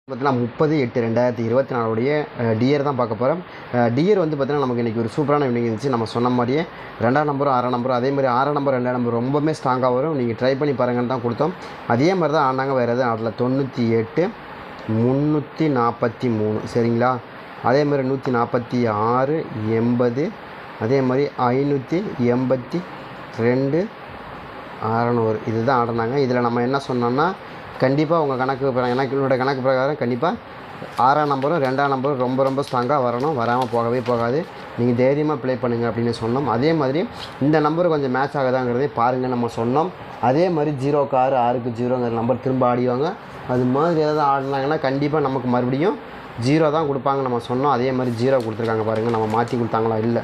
பார்த்தீங்கன்னா 30/8/2024 டியர் தான் பார்க்க போகிறோம். டியர் வந்து பார்த்தீங்கன்னா நமக்கு இன்றைக்கி ஒரு சூப்பரான வின்னிங் இருந்துச்சு. நம்ம சொன்ன மாதிரியே 2ஆம் நம்பரும் 6ஆம் நம்பரும் அதே மாதிரி 6ஆம் நம்பர் 2ஆம் நம்பர் ரொம்பவுமே ஸ்ட்ராங்காக வரும். நீங்கள் ட்ரை பண்ணி பாருங்கன்னு தான் கொடுத்தோம். அதே மாதிரி தான் ஆனாங்க, வேறு எதுவும் ஆடல. 98 343 சரிங்களா. அதே மாதிரி 146 80 அதே மாதிரி 582 600 இதுதான் ஆடினாங்க. இதில் நம்ம என்ன சொன்னோம்னா கண்டிப்பாக உங்கள் என்னோடய கணக்கு பிரகாரம் கண்டிப்பாக 6ஆம் நம்பரும் 2ஆம் நம்பரும் ரொம்ப ரொம்ப ஸ்ட்ராங்காக வரணும், வராமல் போகவே போகாது. நீங்கள் தைரியமாக ப்ளே பண்ணுங்கள் அப்படின்னு சொன்னோம். அதே மாதிரி இந்த நம்பர் கொஞ்சம் மேட்ச் ஆகுதாங்கிறதே பாருங்கள் நம்ம சொன்னோம். அதே மாதிரி 0க்கு 6 6க்கு 0ங்கிற நம்பர் திரும்ப ஆடிவாங்க. அது மாதிரி ஏதாவது ஆடினாங்கன்னா கண்டிப்பாக நமக்கு மறுபடியும் 0 தான் கொடுப்பாங்க நம்ம சொன்னோம். அதே மாதிரி 0 கொடுத்துருக்காங்க பாருங்கள். நம்ம மாற்றி கொடுத்தாங்களா? இல்லை,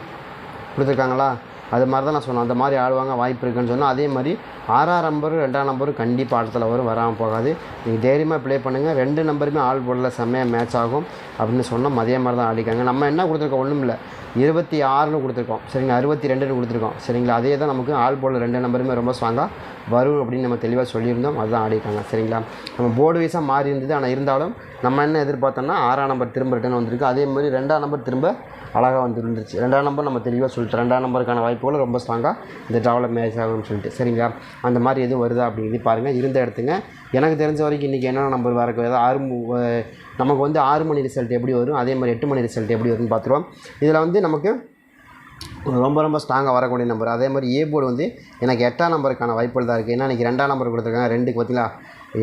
கொடுத்துருக்காங்களா? அது மாதிரி தான் நான் சொன்னேன். அந்த மாதிரி ஆடுவாங்க, வாய்ப்பு இருக்குன்னு சொன்னால். அதே மாதிரி 6ஆம் நம்பரும் 2ஆம் நம்பரும் கண்டிப்பாக ஆட்டத்தில் வரும், வராமல் போகாது. நீங்கள் தைரியமாக ப்ளே பண்ணுங்கள். 2 நம்பருமே ஆல் போர்டில் செம்மையாக மேட்ச் ஆகும் அப்படின்னு சொன்னோம். அதே மாதிரி தான் ஆடிக்காங்க. நம்ம என்ன கொடுத்துருக்கோம்? ஒன்றும் இல்லை, 26ன்னு கொடுத்துருக்கோம் சரிங்களா, 62ன்னு கொடுத்துருக்கோம் சரிங்களா. அதே தான் நமக்கு ஆல் போர்டில் 2 நம்பருமே ரொம்ப ஸ்ட்ராங்காக வரும் அப்படின்னு நம்ம தெளிவாக சொல்லியிருந்தோம். அதுதான் ஆடிக்காங்க சரிங்களா. நம்ம போர்டு வைஸாக மாறி இருந்தது. ஆனால் இருந்தாலும் நம்ம என்ன எதிர்பார்த்தோம்னா 6ஆம் நம்பர் திரும்ப ரிட்டர்ன் வந்திருக்கு. அதே மாதிரி 2ஆம் நம்பர் திரும்ப அழகாக வந்துருந்துச்சு. 2ஆம் நம்பர் நம்ம தெளிவாக சொல்லிட்டு 2ஆம் நம்பருக்கான வாய்ப்புகள் ரொம்ப ஸ்ட்ராங்காக இந்த ட்ராவில் மேட்ச் ஆகும்னு சொல்லிட்டு சரிங்களா. அந்த மாதிரி எதுவும் வருதா அப்படிங்கிறது பாருங்கள். இருந்த இடத்துங்க எனக்கு தெரிஞ்ச வரைக்கும் இன்றைக்கி என்னென்ன நம்பர் வரக்கு நமக்கு வந்து 6 மணி ரிசல்ட் எப்படி வரும், அதே மாதிரி 8 மணி ரிசல்ட் எப்படி வரும்னு பார்த்துருவோம். இதில் வந்து நமக்கு ரொம்ப ரொம்ப ஸ்ட்ராங்காக வரக்கூடிய நம்பர். அதே மாதிரி ஏ போர்டு வந்து எனக்கு 8ஆம் நம்பருக்கான வாய்ப்புகள் தான் இருக்குது. ஏன்னா இன்றைக்கி 2ஆம் நம்பர் கொடுத்துருக்காங்க. 2க்கு பார்த்தீங்களா,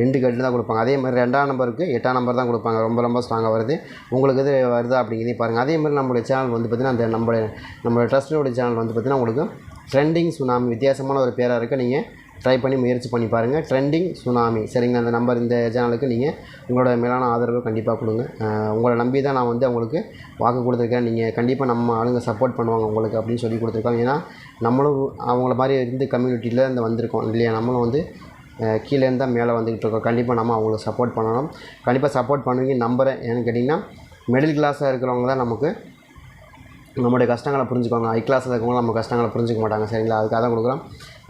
2க்கு 8 தான் கொடுப்பாங்க. அதே மாதிரி 2ஆம் நம்பருக்கு 8ஆம் நம்பர் தான் கொடுப்பாங்க. ரொம்ப ரொம்ப ஸ்ட்ராங்காக வருது. உங்களுக்கு இது வருதா அப்படிங்கிறதையும் பாருங்கள். அதே மாதிரி நம்மளுடைய சேனல் வந்து பார்த்திங்கன்னா அந்த நம்மளோட ட்ரஸ்டோடைய சேனல் வந்து பார்த்திங்கன்னா உங்களுக்கு ட்ரெண்டிங் சுனாமி வித்தியாசமான ஒரு பேராக இருக்குது. நீங்கள் ட்ரை பண்ணி முயற்சி பண்ணி பாருங்கள். ட்ரெண்டிங் சுனாமி சரிங்களா. அந்த நம்பர் இந்த சேனலுக்கு நீங்கள் உங்களோட மேலான ஆதரவு கண்டிப்பாக கொடுங்க. உங்களை நம்பி தான் நான் வந்து அவங்களுக்கு வாக்கு கொடுத்துருக்கேன். நீங்கள் கண்டிப்பாக நம்ம ஆளுங்க சப்போர்ட் பண்ணுவாங்க உங்களுக்கு அப்படின்னு சொல்லி கொடுத்துருக்காங்க. ஏன்னா நம்மளும் அவங்கள மாதிரி இருந்து கம்யூனிட்டியில் இந்த வந்திருக்கோம் இல்லையா. நம்மளும் வந்து கீழேருந்து தான் மேலே வந்துக்கிட்டு இருக்கோம். கண்டிப்பாக நம்ம அவங்களுக்கு சப்போர்ட் பண்ணணும். கண்டிப்பாக சப்போர்ட் பண்ணுவீங்க நம்புகிறேன். ஏன்னு கேட்டிங்கன்னா மிடில் கிளாஸாக இருக்கிறவங்க தான் நமக்கு நம்மளுடைய கஷ்டங்களை புரிஞ்சுக்குவாங்க. ஹை கிளாஸில் இருக்கவங்க நம்ம கஷ்டங்களை புரிஞ்சிக்க மாட்டாங்க சரிங்களா. அதுக்காக தான் கொடுக்குறோம்.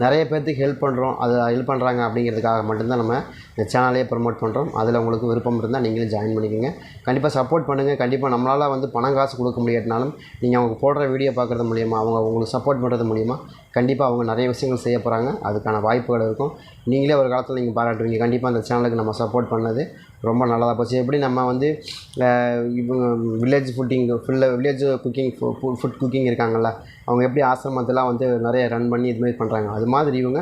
நிறைய பேர்த்துக்கு ஹெல்ப் பண்ணுறோம். அது ஹெல்ப் பண்ணுறாங்க அப்படிங்கிறதுக்காக மட்டும்தான் நம்ம இந்த சேனலையே ப்ரமோட் பண்ணுறோம். அதில் உங்களுக்கு விருப்பம் இருந்தால் நீங்களும் ஜாயின் பண்ணிக்கோங்க. கண்டிப்பாக சப்போர்ட் பண்ணுங்கள். கண்டிப்பாக நம்மளால் வந்து பணம் காசு கொடுக்க முடியாட்டினாலும் நீங்கள் அவங்க போடுற வீடியோ பார்க்குறது மூலிமா, அவங்க உங்களுக்கு சப்போர்ட் பண்ணுறது மூலிமா கண்டிப்பாக அவங்க நிறைய விஷயங்கள் செய்ய போகிறாங்க. அதுக்கான வாய்ப்புகள் இருக்கும். நீங்களே ஒரு காலத்தில் நீங்கள் பாராட்டுவீங்க. கண்டிப்பாக அந்த சேனலுக்கு நம்ம சப்போர்ட் பண்ணது ரொம்ப நல்லதாக போச்சு. எப்படி நம்ம வந்து இவங்க வில்லேஜ் ஃபுட் குக்கிங் இருக்காங்கள்ல, அவங்க எப்படி ஆசிரமத்தெலாம் வந்து நிறைய ரன் பண்ணி இதுமாதிரி பண்ணுறாங்க. அது மாதிரி இவங்க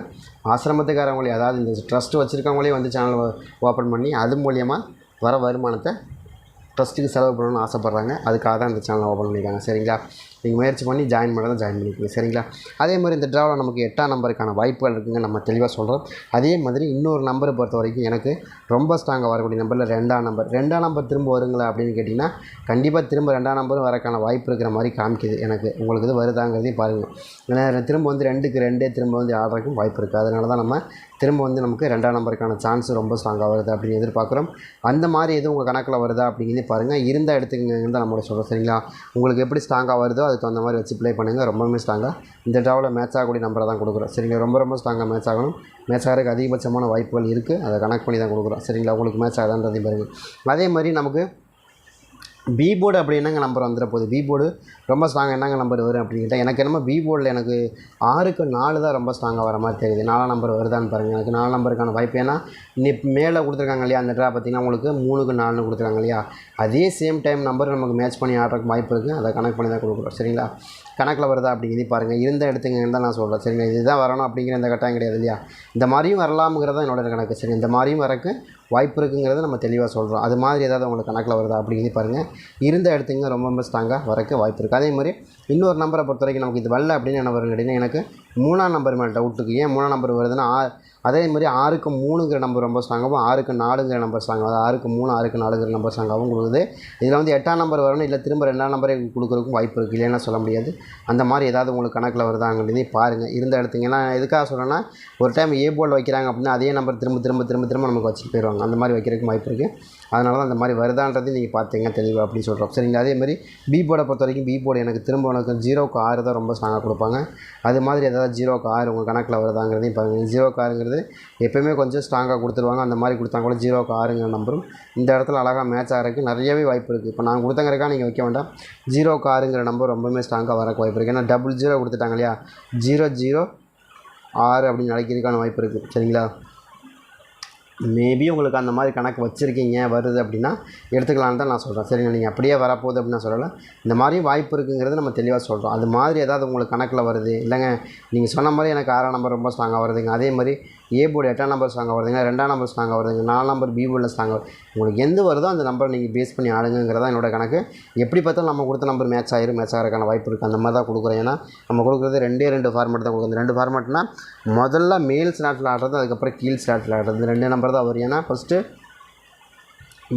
ஆசிரமத்துக்காரங்களே, அதாவது இந்த ட்ரஸ்ட்டு வச்சுருக்கவங்களே வந்து சேனல் ஓப்பன் பண்ணி அது மூலிமா வர வருமானத்தை ட்ரஸ்ட்டுக்கு செலவு பண்ணணும்னு ஆசைப்பட்றாங்க. அதுக்காக தான் இந்த சேனலை ஓப்பன் பண்ணியிருக்காங்க சரிங்களா. நீங்கள் முயற்சி பண்ணி ஜாயின் பண்ணிக்கோங்க சரிங்களா. அதே மாதிரி இந்த ட்ராவில் நமக்கு 8ஆம் நம்பருக்கான வாய்ப்புகள் இருக்குதுங்க, நம்ம தெளிவாக சொல்கிறோம். அதே மாதிரி இன்னொரு நம்பரை பொறுத்த வரைக்கும் எனக்கு ரொம்ப ஸ்ட்ராங்காக வரக்கூடிய நம்பரில் 2ஆம் நம்பர். 2ஆம் நம்பர் திரும்ப வருங்களா அப்படின்னு கேட்டிங்கன்னா கண்டிப்பாக திரும்ப 2ஆம் நம்பரும் வரக்கான வாய்ப்பு இருக்கிற மாதிரி காமிக்குது எனக்கு. உங்களுக்கு இது வருதாங்கிறதையும் பாருங்கள். ஏன்னா திரும்ப வந்து 2க்கு 2 திரும்ப வந்து ஆடுறதுக்கும் வாய்ப்பு இருக்குது. அதனால தான் நம்ம திரும்ப வந்து நமக்கு 2ஆம் நம்பருக்கான சான்ஸ் ரொம்ப ஸ்ட்ராங்காக வருது அப்படின்னு எதிர்பார்க்குறோம். அந்த மாதிரி எதுவும் உங்கள் கணக்கில் வருதா அப்படிங்கிறதே பாருங்கள். இருந்தால் எடுத்துக்கங்கன்னு தான் நம்மளோட சொல்கிறோம் சரிங்களா. உங்களுக்கு எப்படி ஸ்ட்ராங்காக வருதோ அதுக்கு தகுந்த மாதிரி வச்சு ப்ளே பண்ணுங்கள். ரொம்பவுமே ஸ்ட்ராங்காக இந்த ட்ராவில் மேட்ச் ஆகக்கூடிய நம்பரை தான் கொடுக்குறோம் சரிங்களா. ரொம்ப ரொம்ப ஸ்ட்ராங்காக மேட்ச் ஆகணும். மேட்ச் ஆகிறதுக்கு அதிகபட்சமான வாய்ப்புகள் இருக்குது. அதை கனெக்ட் பண்ணி தான் கொடுக்குறோம் சரிங்களா. உங்களுக்கு மேட்ச் ஆகுதான்றதையும் பாருங்கள். அதே மாதிரி நமக்கு பி போர்டு அப்படி என்னங்க நம்பர் வந்துட போகுது. பி போர்டு ரொம்ப ஸ்ட்ராங்காக என்னங்க நம்பர் வரும் அப்படின்னு கேட்டால் எனக்கு என்னமோ பி போர்டில் எனக்கு 6க்கு 4 தான் ரொம்ப ஸ்ட்ராங்காக வர மாதிரி தெரியுது. 4ஆம் நம்பர் வருதான்னு பாருங்கள். எனக்கு 4 நம்பருக்கான வாய்ப்பு. ஏன்னா மேலே கொடுத்துருக்காங்க இல்லையா அந்த ட்ரா பார்த்திங்கன்னா உங்களுக்கு 3க்கு 4ன்னு கொடுத்துருக்காங்க இல்லையா. அதே சேம் டைம் நம்பர் நமக்கு மேட்ச் பண்ணி ஆடுறதுக்கு வாய்ப்பு இருக்குது. அதை கனெக்ட் பண்ணி தான் கொடுக்குறோம் சரிங்களா. கணக்கில் வருதா அப்படிங்கிறது பாருங்கள். இருந்த எடுத்துங்கன்னு தான் நான் சொல்கிறேன் சரிங்களா. இதுதான் வரணும் அப்படிங்கிற இந்த கட்டாயம் கிடையாது இல்லையா. இந்த மாதிரியும் வரலாம்ங்கிறத என்னோட கணக்கு சரி. இந்த மாதிரியும் வரக்கு வாய்ப்பு இருக்குங்கிறத நம்ம தெளிவாக சொல்கிறோம். அது மாதிரி ஏதாவது உங்களுக்கு கணக்கில் வருதா அப்படிங்கிறது பாருங்கள். இருந்த இடத்துங்க ரொம்ப ரொம்ப ஸ்ட்ராங்காக வரக்கு வாய்ப்பு இருக்குது. அதே மாதிரி இன்னொரு நம்பரை பொறுத்த வரைக்கும் நமக்கு இது வரல அப்படின்னு என்ன வரும் கேட்டிங்கன்னா எனக்கு 3ஆம் நம்பர் மேலே டவுட்டுக்கு. ஏன் 3ஆம் நம்பர் வருதுன்னா அதே மாதிரி 6க்கு 3ங்கிற நம்பர் ரொம்ப ஸ்ட்ராங்காகவும் 6க்கு 4ங்கிற நம்பர் ஸ்ட்ராங்காக, அதாவது 6க்கு 3 6க்கு 4ங்கிற நம்பர் ஸ்ட்ராங்காகவும் கொடுக்குது. இதில் வந்து 8ஆம் நம்பர் வரணும், இல்லை திரும்ப 2ஆம் நம்பரே கொடுக்குறதுக்கும் வாய்ப்பு இருக்குது. இல்லைன்னா சொல்ல முடியாது. அந்த மாதிரி ஏதாவது உங்களுக்கு கணக்கில் வருதாங்கிறதையும் பாருங்கள். இருந்த இடத்துங்கன்னா எதுக்காக சொல்கிறேன்னா ஒரு டைம் ஏ போர்டில் வைக்கிறாங்க அப்படின்னா அதே நம்பர் திரும்ப நமக்கு வச்சுட்டு போயிடுவாங்க. அந்த மாதிரி வைக்கிறதுக்கு வாய்ப்பு இருக்குது. அதனால தான் அந்த மாதிரி வருதான்றதையும் நீங்கள் பார்த்தீங்க தெளிவாக அப்படின்னு சொல்கிறோம். சரிங்களா? அதேமாதிரி பி போர்டை பொறுத்த வரைக்கும் பி போர்டு எனக்கு திரும்ப எனக்கு 0க்கு 6 தான் ரொம்ப ஸ்ட்ராங்காக கொடுப்பாங்க. அது மாதிரி ஏதாவது 0க்கு 6 உங்கள் கணக்கில் வருதாங்கிறதையும் பாருங்கள். 0க்கு 6ங்கிறது எப்போயுமே கொஞ்சம் ஸ்ட்ராங்காக கொடுத்துருவாங்க. அந்த மாதிரி கொடுத்தா கூட 0க்கு 6ங்கிற நம்பரும் இந்த இடத்துல அழகாக மேட்ச் ஆகிறதுக்கு நிறையவே வாய்ப்பு இருக்குது. இப்போ நான் கொடுத்தங்கிறக்கா நீங்கள் வைக்க வேண்டாம். 0க்கு 6ங்கிற நம்பர் ரொம்பவுமே ஸ்ட்ராங்காக வரக்கு வாய்ப்பு இருக்குது. ஏன்னா 00 கொடுத்துட்டாங்க இல்லையா, 00 6 அப்படின்னு அழைக்கிறதுக்கான வாய்ப்பு இருக்குது. சரிங்களா? மேபி உங்களுக்கு அந்த மாதிரி கணக்கு வச்சுருக்கீங்க வருது அப்படின்னா எடுத்துக்கலான்னு தான் நான் சொல்கிறேன். சரிங்க, நீங்கள் அப்படியே வரப்போகுது அப்படின்னு நான் சொல்லலை. இந்த மாதிரியும் வாய்ப்பு இருக்குங்கிறது நம்ம தெளிவாக சொல்கிறோம். அது மாதிரி ஏதாவது உங்களுக்கு கணக்கில் வருது இல்லைங்க, நீங்கள் சொன்ன மாதிரி எனக்கு 6ஆம் நம்பர் ரொம்ப ஸ்ட்ராங்காக வருதுங்க, அதே மாதிரி ஏ போர்டு 8ஆம் நம்பர் ஸ்ட்ராங்காக வருதுங்க, 2ஆம் நம்பர் ஸ்ட்ராங்காக வருதுங்க, 4 நம்பர் பி போர்டில் ஸ்ட்ராங்காக உங்களுக்கு எந்த வருதோ அந்த நம்பரை நீங்கள் பேஸ் பண்ணி ஆடுங்கிறதா என்னோட கணக்கு. எப்படி பார்த்தாலும் நம்ம கொடுத்த நம்பர் மேட்ச் ஆகிறதுக்கான வாய்ப்பு இருக்குது. அந்த மாதிரி தான் கொடுக்குறோம். ஏன்னா நம்ம கொடுக்குறது 2 ஃபார்மேட் தான் கொடுக்குறது. 2 ஃபார்மேட்னா முதல்ல மேல் ஸ்லாட்டில் ஆடுறது, அதுக்கப்புறம் கீழ் ஸ்லாட்டில் ஆடுறது, 2 நம்பர் தான் வரும். ஏன்னா ஃபஸ்ட்டு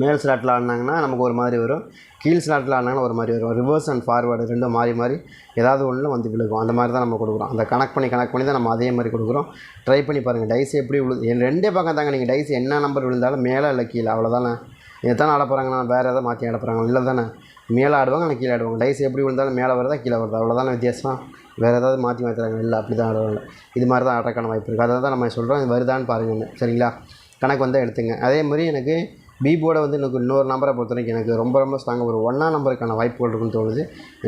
மேல் ஸ்லாட்டில் ஆடினாங்கன்னா நமக்கு ஒரு மாதிரி வரும், கீழ் ஸ்லாட்டில் ஆடினாங்கன்னா ஒரு மாதிரி வரும். ரிவர்ஸ் அண்ட் ஃபார்வேர்டு ரெண்டும் மாறி ஏதாவது ஒன்று வந்து விழுகும். அந்த மாதிரி தான் நம்ம கொடுக்குறோம். அந்த கனெக்ட் பண்ணி தான் நம்ம அதே மாதிரி கொடுக்குறோம். ட்ரை பண்ணி பாருங்கள். டைஸ் எப்படி விழுது 2 பக்கம் தாங்க. நீங்கள் டைஸ் என்ன நம்பர் விழுந்தாலும் மேலே இல்லை கீழே, அவ்வளோதானே. இதைத்தான் ஆட போகிறாங்கன்னா வேறு எதாவது மாற்றி ஆட போகிறாங்க இல்லை தானே. மேலே ஆடுவாங்க இல்லை கீழே ஆடுவாங்க. டைஸ் எப்படி விழுந்தாலும் மேலே வருதா கீழே வருதா, அவ்வளோதானே வித்தியாசம். வேறு ஏதாவது மாற்றுறாங்க இல்லை, அப்படி தான் ஆடுவாங்க. இது மாதிரி தான் ஆடுறதுக்கான வாய்ப்பு இருக்குது. அதை தான் நம்ம சொல்கிறோம். இது வருதான்னு பாருங்கன்னு. சரிங்களா? கணக்கு வந்தால் எடுத்துங்க. அதே மாதிரி எனக்கு பி போர்டை வந்து எனக்கு இன்னொரு நம்பரை பொறுத்த வரைக்கும் எனக்கு ரொம்ப ஸ்ட்ராங்காக ஒரு 1ஆம் நம்பருக்கான வாய்ப்புகள் இருக்குன்னு தோணுது.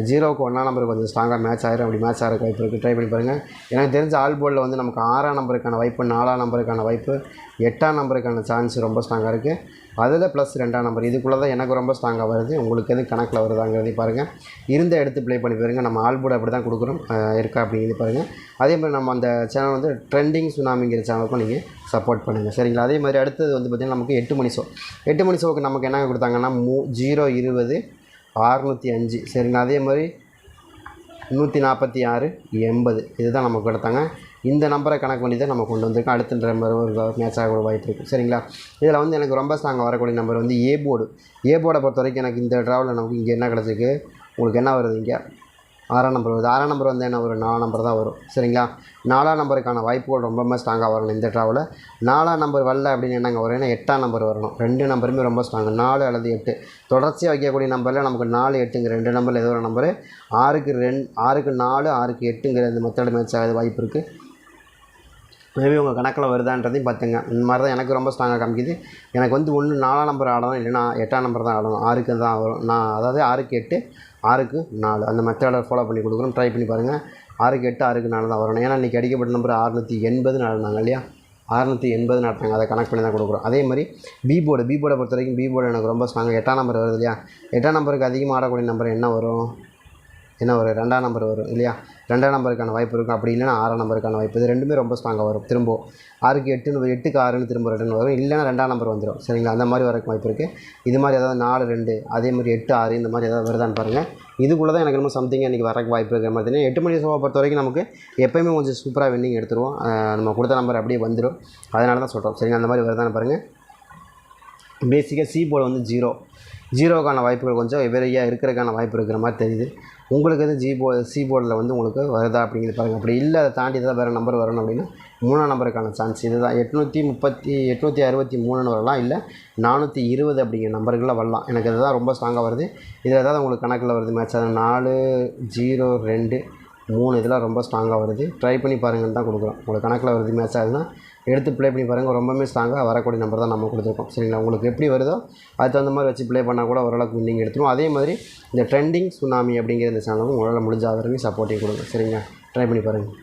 0க்கு 1ஆம் நம்பருக்கு கொஞ்சம் ஸ்ட்ராங்காக மேட்ச் ஆகிரும். அப்படி மேட்ச் ஆகிறதுக்கு வாய்ப்பு இருக்குது. ட்ரை பண்ணி பாருங்கள். எனக்கு தெரிஞ்ச ஆல் போர்டில் வந்து நமக்கு 6ஆம் நம்பருக்கான வாய்ப்பு, 4ஆம் நம்பருக்கான வாய்ப்பு, 8ஆம் நம்பருக்கான சான்ஸ் ரொம்ப ஸ்ட்ராங்காக இருக்குது. அதில் ப்ளஸ் 2ஆம் நம்பர் இதுக்குள்ளே தான் எனக்கு ரொம்ப ஸ்ட்ராங்காக வருது. உங்களுக்கு எது கணக்கில் வருதாங்கிறதையும் பாருங்கள். இருந்த எடுத்து ப்ளே பண்ணி பாருங்கள். நம்ம ஆல் போர்டு அப்படி தான் கொடுக்குறோம் இருக்கா அப்படிங்கிறது பாருங்கள். அதே மாதிரி நம்ம அந்த சேனல் வந்து ட்ரெண்டிங் சுனாமிங்கிற சேனலுக்கும் நீங்கள் சப்போர்ட் பண்ணுங்கள். சரிங்களா? அதே மாதிரி அடுத்தது வந்து பார்த்திங்கன்னா நமக்கு 8 மணி ஷோ. 8 மணி ஷோவுக்கு நமக்கு என்ன கொடுத்தாங்கன்னா 0 20 605. சரிங்களா? அதே மாதிரி 146 80 இதுதான் நமக்கு கொடுத்தாங்க. இந்த நம்பரை கணக்கு பண்ணி தான் நம்ம கொண்டு வந்திருக்கோம். அடுத்த நம்பர் ஒரு மேட்ச் ஆக வாய்ப்பு இருக்குது. சரிங்களா? இதில் வந்து எனக்கு ரொம்ப ஸ்ட்ராங்காக வரக்கூடிய நம்பர் வந்து ஏ போர்டு. ஏ போர்டை பொறுத்த வரைக்கும் எனக்கு இந்த ட்ராவலில் நமக்கு இங்கே என்ன கிடச்சிருக்கு, உங்களுக்கு என்ன வருது, இங்கே 6ஆம் நம்பர் வருது. 6ஆம் நம்பர் வந்து என்ன வரும், 4 நம்பர் தான் வரும். சரிங்களா? 4ஆம் நம்பருக்கான வாய்ப்புகள் ரொம்ப ஸ்ட்ராங்காக வரணும் இந்த ட்ராவலில். 4ஆம் நம்பர் வரல அப்படின்னு என்னங்க வரும், 8ஆம் நம்பர் வரணும். 2 நம்பருமே ரொம்ப ஸ்ட்ராங்கு. 4 அல்லது 8 தொடர்ச்சியாக வைக்கக்கூடிய நம்பரில் நமக்கு 4 8ங்கிற 2 நம்பரில் ஏதோ ஒரு நம்பரு 6க்கு 4 6க்கு 8ங்கிற இந்த மெத்தட் மேட்ச் ஆகாத வாய்ப்பு இருக்குது. மேபி உங்கள் கணக்கில் வருதான்றதையும் பார்த்துங்க. இந்த மாதிரி தான் எனக்கு ரொம்ப ஸ்ட்ராங்காக காமிக்குது. எனக்கு வந்து ஒன்று 4ஆம் நம்பர் ஆடணும், இல்லைனா 8ஆம் நம்பர் தான் ஆடணும். 6க்கு தான் வரும். நான் அதாவது 6க்கு 8 6க்கு 4 அந்த மெத்தடை ஃபாலோ பண்ணி கொடுக்குறோம். ட்ரை பண்ணி பாருங்கள். 6க்கு 8 6க்கு 4 தான் வரணும். ஏன்னா இன்றைக்கி அடிக்கப்பட்ட நம்பர் 680 நடந்தாங்க இல்லையா, 680 நடத்தாங்க. அதை கனெக்ட் பண்ணி தான் கொடுக்குறோம். அதே மாதிரி பி போர்டை பொறுத்த வரைக்கும் பி போர்டு எனக்கு ரொம்ப ஸ்ட்ராங்காக 8ஆம் நம்பர் வருது இல்லையா. 8ஆம் நம்பருக்கு அதிகமாக ஆடக்கூடிய நம்பர் என்ன வரும், 2ஆம் நம்பர் வரும் இல்லையா. 2ஆம் நம்பருக்கான வாய்ப்பு இருக்கும். அப்படி இல்லைனா 6ஆம் நம்பருக்கான வாய்ப்பு. இது ரெண்டுமே ரொம்ப ஸ்ட்ராங்காக வரும். திரும்ப 6க்கு 8க்கு 6ன்னு திரும்ப ரிட்டன் வரும். இல்லைனா 2ஆம் நம்பர் வந்துடும். சரிங்களா? அந்த மாதிரி வரக்கு வாய்ப்பு இருக்குது. இது மாதிரி ஏதாவது 4 2 அதே மாதிரி 8 6 இந்த மாதிரி ஏதாவது வருதான்னு பாருங்கள். இதுக்குள்ளே தான் எனக்கு ரொம்ப சம்திங் இன்றைக்கி வரக்கு வாய்ப்பு இருக்கிற மாதிரி தெரியும். 8 மணி ஷோவை பொறுத்த வரைக்கும் நமக்கு எப்போயுமே கொஞ்சம் சூப்பராக வின்னிங் எடுத்துருவோம். நம்ம கொடுத்த நம்பர் அப்படியே வந்துடும். அதனால தான் சொல்கிறோம். சரிங்க, அந்த மாதிரி வருதான்னு பாருங்கள். பேசிக்காக சி போர்டு வந்து 0க்கான வாய்ப்புகள் கொஞ்சம் வெவ்வேறையாக இருக்கிறதுக்கான வாய்ப்பு இருக்கிற மாதிரி தெரியுது. உங்களுக்கு எது சி போர்டில் வந்து உங்களுக்கு வருதா அப்படிங்கிறது பாருங்கள். அப்படி இல்லை அதை தாண்டி தான் வேறு நம்பர் வரணும் அப்படின்னா 3ஆம் நம்பருக்கான சான்ஸ் இது தான். 863 வரலாம், இல்லை 420 அப்படிங்கிற நம்பர்களில் வரலாம். எனக்கு அதுதான் ரொம்ப ஸ்ட்ராங்காக வருது. இதில் ஏதாவது உங்களுக்கு கணக்கில் வருது மேட்ச், அது 4 0 2 3 இதெல்லாம் ரொம்ப ஸ்ட்ராங்காக வருது. ட்ரை பண்ணி பாருங்கன்னு தான் கொடுக்குறோம். உங்களுக்கு கணக்கில் வருது மேட்ச் ஆகுதுன்னா எடுத்து ப்ளே பண்ணி பாருங்கள். ரொம்பவே ஸ்ட்ராங்காக வரக்கூடிய நம்பர் தான் நம்ம கொடுத்துருக்கோம். சரிங்களா? உங்களுக்கு எப்படி வருதோ அதுக்கு தகுந்த மாதிரி வச்சு ப்ளே பண்ணால் கூட ஓரளவுக்கு வின்னிங் எடுத்துரும். அதே மாதிரி இந்த ட்ரெண்டிங் சுனாமி அப்படிங்கிற இந்த சேனலுக்கும் உங்களால் முடிஞ்ச ஆதரவையும் சப்போர்ட்டிங் கொடுங்க. சரிங்க, ட்ரை பண்ணி பாருங்கள்.